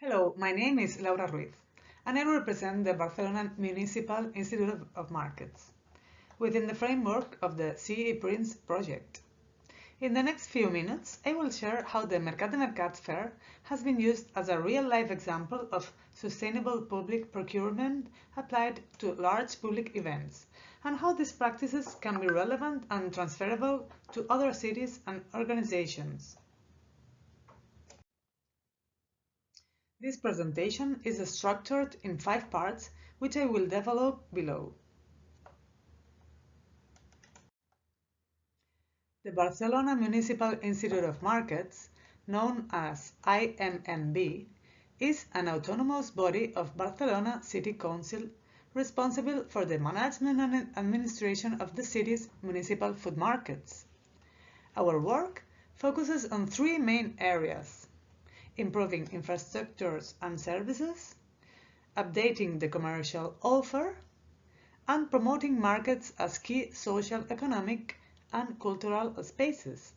Hello, my name is Laura Ruiz, and I represent the Barcelona Municipal Institute of Markets, within the framework of the CE Prince project. In the next few minutes, I will share how the Mercat de Mercat fair has been used as a real-life example of sustainable public procurement applied to large public events, and how these practices can be relevant and transferable to other cities and organizations. This presentation is structured in 5 parts, which I will develop below. The Barcelona Municipal Institute of Markets, known as IMMB, is an autonomous body of Barcelona City Council responsible for the management and administration of the city's municipal food markets. Our work focuses on 3 main areas: improving infrastructures and services, updating the commercial offer, and promoting markets as key social, economic, and cultural spaces.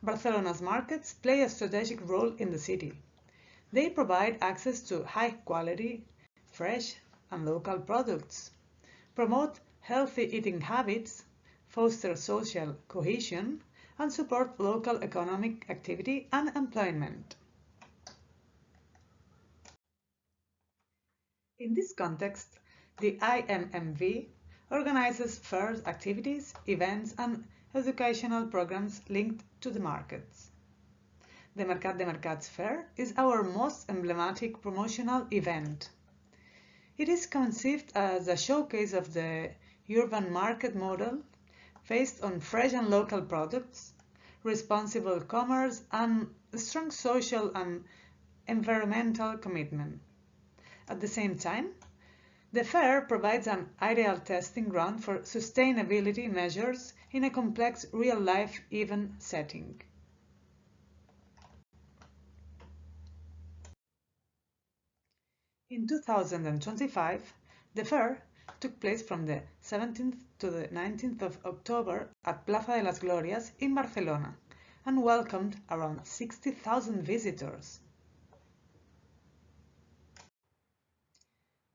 Barcelona's markets play a strategic role in the city. They provide access to high-quality, fresh, and local products, promote healthy eating habits, foster social cohesion, and support local economic activity and employment. In this context, the IMMV organizes fairs, activities, events, and educational programs linked to the markets. The Mercat de Mercat fair is our most emblematic promotional event. It is conceived as a showcase of the urban market model based on fresh and local products, responsible commerce, and strong social and environmental commitment. At the same time, the fair provides an ideal testing ground for sustainability measures in a complex real-life event setting. In 2025, the fair took place from the 17th to the 19th of October at Plaza de las Glorias in Barcelona and welcomed around 60,000 visitors.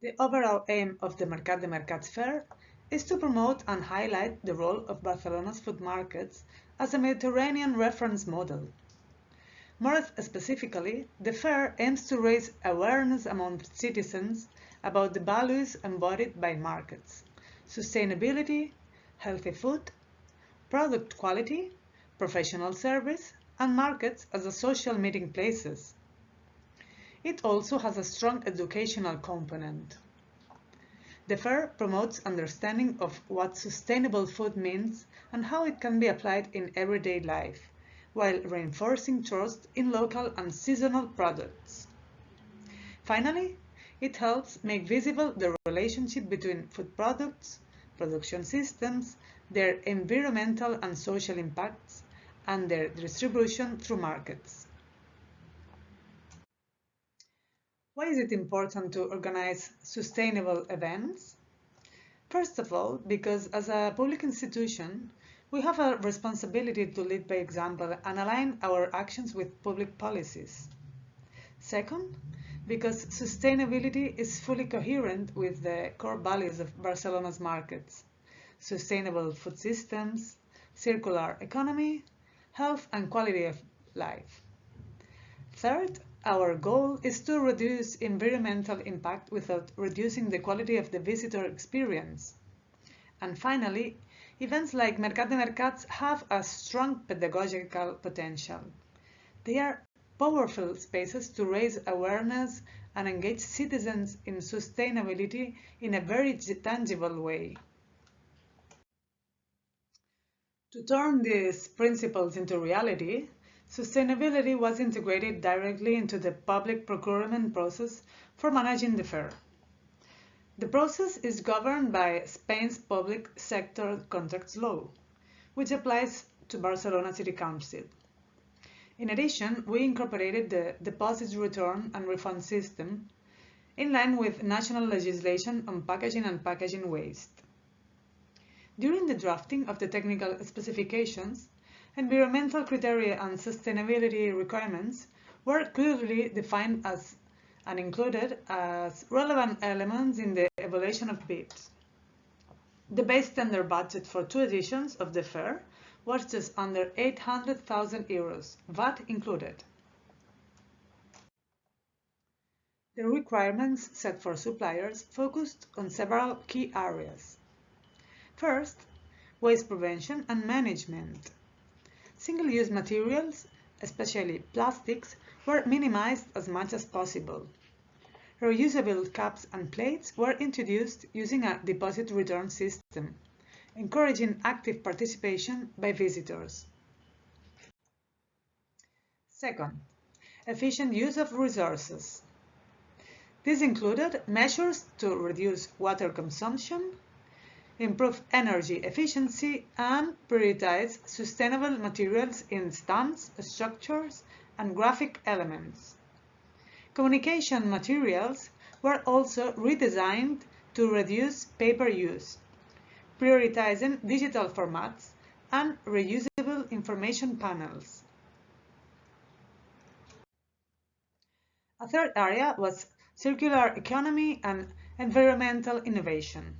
The overall aim of the Mercat de Mercat fair is to promote and highlight the role of Barcelona's food markets as a Mediterranean reference model. More specifically, the fair aims to raise awareness among citizens about the values embodied by markets: sustainability, healthy food, product quality, professional service, and markets as a social meeting places. It also has a strong educational component. The fair promotes understanding of what sustainable food means and how it can be applied in everyday life, while reinforcing trust in local and seasonal products. Finally, it helps make visible the relationship between food products, production systems, their environmental and social impacts, and their distribution through markets. Why is it important to organize sustainable events? First of all, because as a public institution, we have a responsibility to lead by example and align our actions with public policies. Second, because sustainability is fully coherent with the core values of Barcelona's markets: sustainable food systems, circular economy, health and quality of life. Third, our goal is to reduce environmental impact without reducing the quality of the visitor experience. And finally, events like Mercat de Mercats have a strong pedagogical potential. They are powerful spaces to raise awareness and engage citizens in sustainability in a very tangible way. To turn these principles into reality, sustainability was integrated directly into the public procurement process for managing the fair. The process is governed by Spain's Public Sector Contracts Law, which applies to Barcelona City Council. In addition, we incorporated the deposit return and refund system in line with national legislation on packaging and packaging waste. During the drafting of the technical specifications, environmental criteria and sustainability requirements were clearly defined as and included as relevant elements in the evaluation of bids. The base tender budget for 2 editions of the fair was just under €800,000, VAT included. The requirements set for suppliers focused on several key areas. First, waste prevention and management. Single-use materials, especially plastics, were minimized as much as possible. Reusable cups and plates were introduced using a deposit return system, encouraging active participation by visitors. Second, efficient use of resources. This included measures to reduce water consumption, improve energy efficiency, and prioritize sustainable materials in stands, structures, and graphic elements. Communication materials were also redesigned to reduce paper use, prioritizing digital formats and reusable information panels. A third area was circular economy and environmental innovation.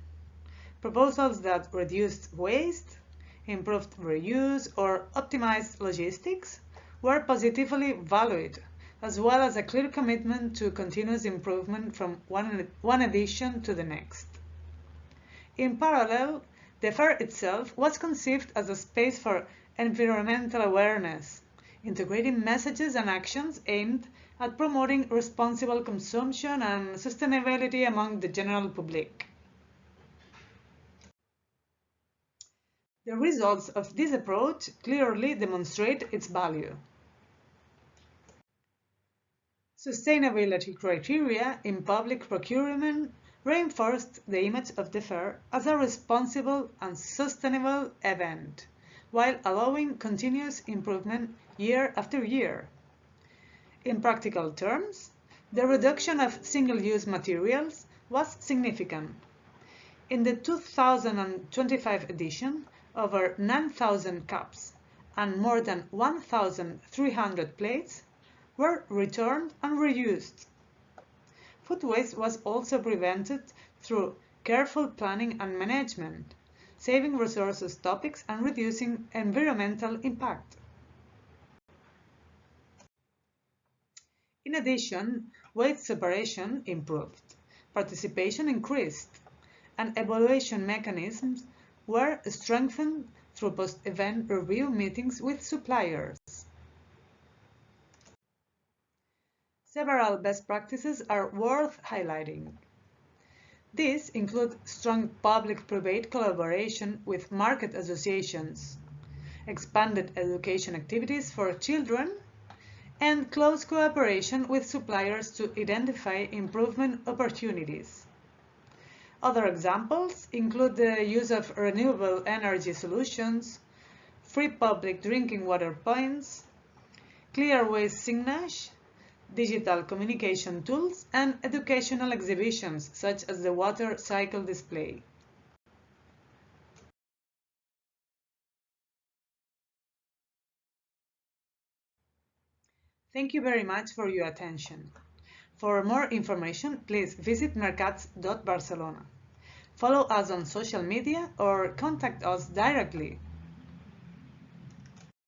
Proposals that reduced waste, improved reuse, or optimized logistics were positively valued, as well as a clear commitment to continuous improvement from one edition to the next. In parallel, the fair itself was conceived as a space for environmental awareness, integrating messages and actions aimed at promoting responsible consumption and sustainability among the general public. The results of this approach clearly demonstrate its value. Sustainability criteria in public procurement reinforced the image of the fair as a responsible and sustainable event, while allowing continuous improvement year after year. In practical terms, the reduction of single-use materials was significant. In the 2025 edition, over 9,000 cups and more than 1,300 plates were returned and reused. Food waste was also prevented through careful planning and management, saving resources topics and reducing environmental impact. In addition, waste separation improved, participation increased, and evaluation mechanisms were strengthened through post-event review meetings with suppliers. Several best practices are worth highlighting. These include strong public-private collaboration with market associations, expanded education activities for children, and close cooperation with suppliers to identify improvement opportunities. Other examples include the use of renewable energy solutions, free public drinking water points, clear waste signage, digital communication tools, and educational exhibitions such as the water cycle display. Thank you very much for your attention. For more information, please visit mercat.barcelona. Follow us on social media or contact us directly.